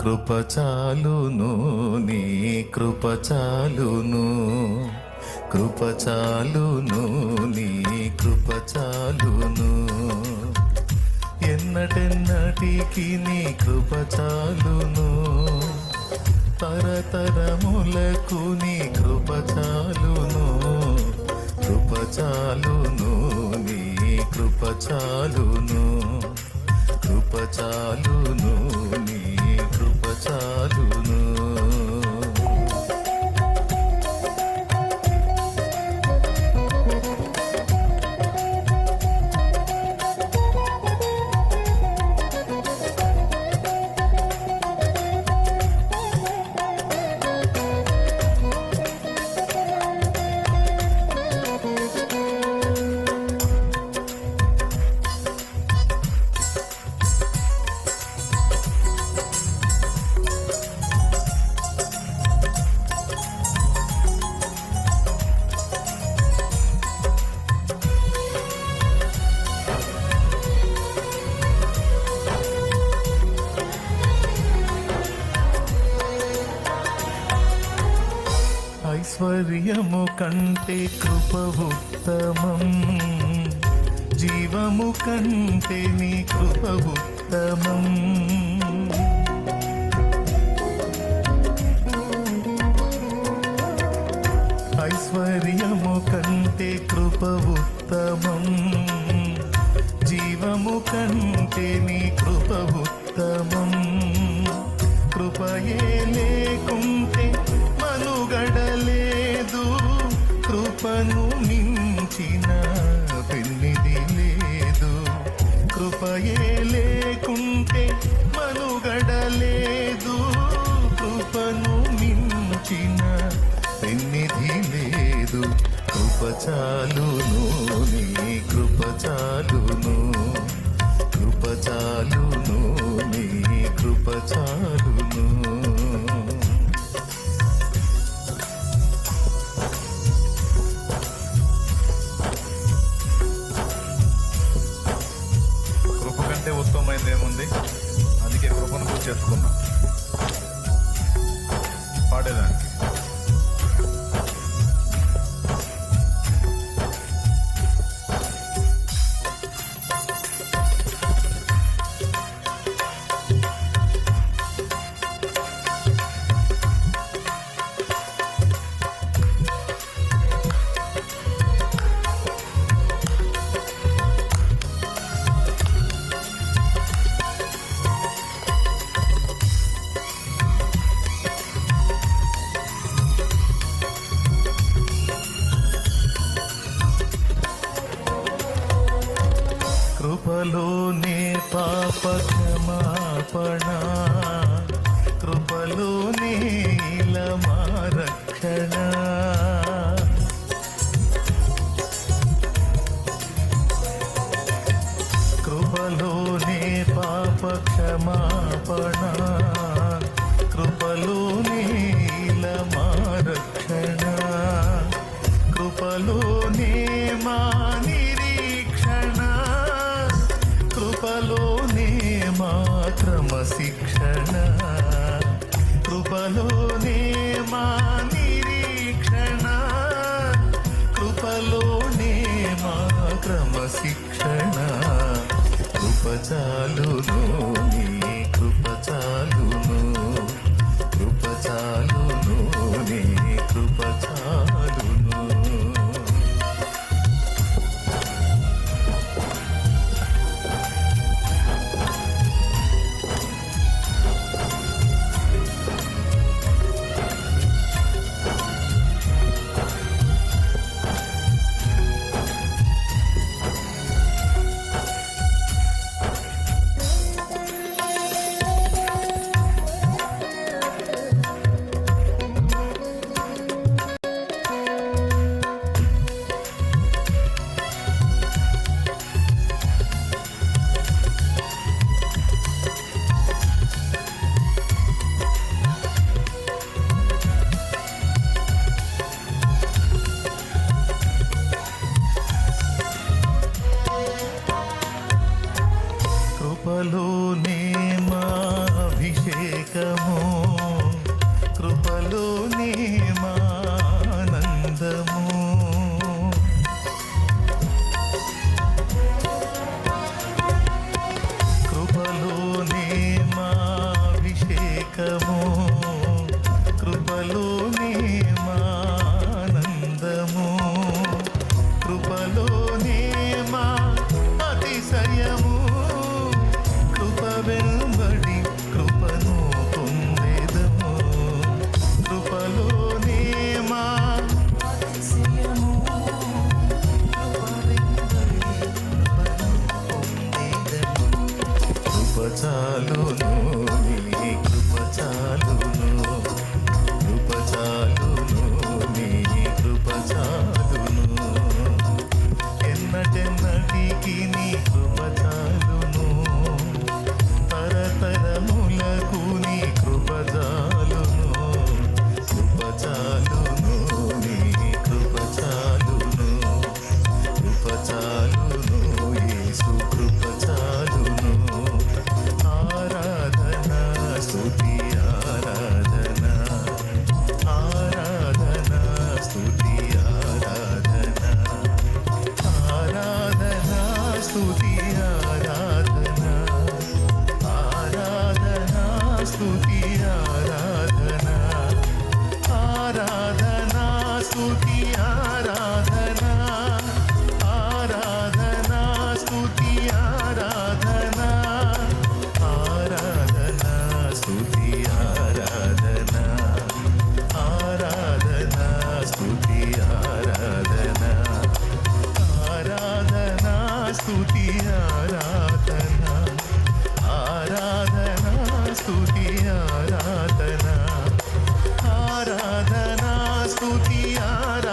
కృప చాలును నీ కృప చాలును, కృప చాలును నీ కృప చాలును, ఎన్నటెన్నటికి నీ కృప చాలును, తరతరములకు నీ కృప చాలును, కృప చాలును నీ కృప చాలును, కృప చాలును నీ కృప చాలును. ఐశ్వర్యము కంటే కృప ఉత్తమం, జీవము కంటే నీ కృప ఉత్తమం, ఐశ్వర్యము కంటే కృప ఉత్తమం, జీవము కంటే నీ కృప ఉత్తమం, కృపయే లేకుంటే మనుగడలేదు, కృపను మించిన పెన్నిది లేదు, కృపయే లేకుంటే మనుగడలేదు, కృపను మించిన పెన్నిది లేదు, కృప చాలును నీ కృప చాలును, కృప చాలును నీ కృప చాలును. కృప కంటే ఉత్తమమైనది ఏముంది? అందుకే కృపను గురించి చెప్పుకున్నా పాడేదానికి. కృపలోనే పాప క్షమాపణ, కృపలోనే ఇలమా రక్షణ, కృపలోనే పాప క్షమాపణ, కృపలోనే ఇలమా రక్షణ, కృపలోనే మా నిరీక్షణ, కృపలోనే మా క్రమశిక్షణ, కృపలోనే మా నిరీక్షణ, కృపలోనే మా క్రమశిక్షణ, కృప చాలును నీ కృప చాలును, కృప చాలును నీ కృప చాలును. అభిషేకము కృపలోనే మానందము కృపలోనే మా అభిషేకము కృపలోనే మానందము కృపలోనే మా అతిశయము కృప వెంబడి కృపను పొందేదము కృపలోనే మా అతిశయము కృప వెంబడి కృపను పొందేదము కృప చాలును నీ కృప చాలును కృప చాలును నీ కృప చాలును ఎన్నటెన్నటికి నీ కృప చాలును తరతరములకు నీ కృప చాలును కృప చాలును నీ కృప చాలును కృప చాలును యేసు కృప చాలును ఆరాధన స్తుతి ఆరాధన ఆరాధన స్తుతి ఆరాధన ఆరాధన స్తుతి ఆరాధన ఆరాధన స్తుతి ఆరాధన ఆరాధన స్తుతి ఆరాధన ఆరాధన స్తుతి ఆరాధన ఆరాధన స్తుతి ఆరాధన ఆరాధన స్తుతి ఆరాధన ఆరాధన స్తుతి ఆరాధన ఆరాధన స్తుతి ఆరాధన ఆరాధన స్తుతి ఆరాధన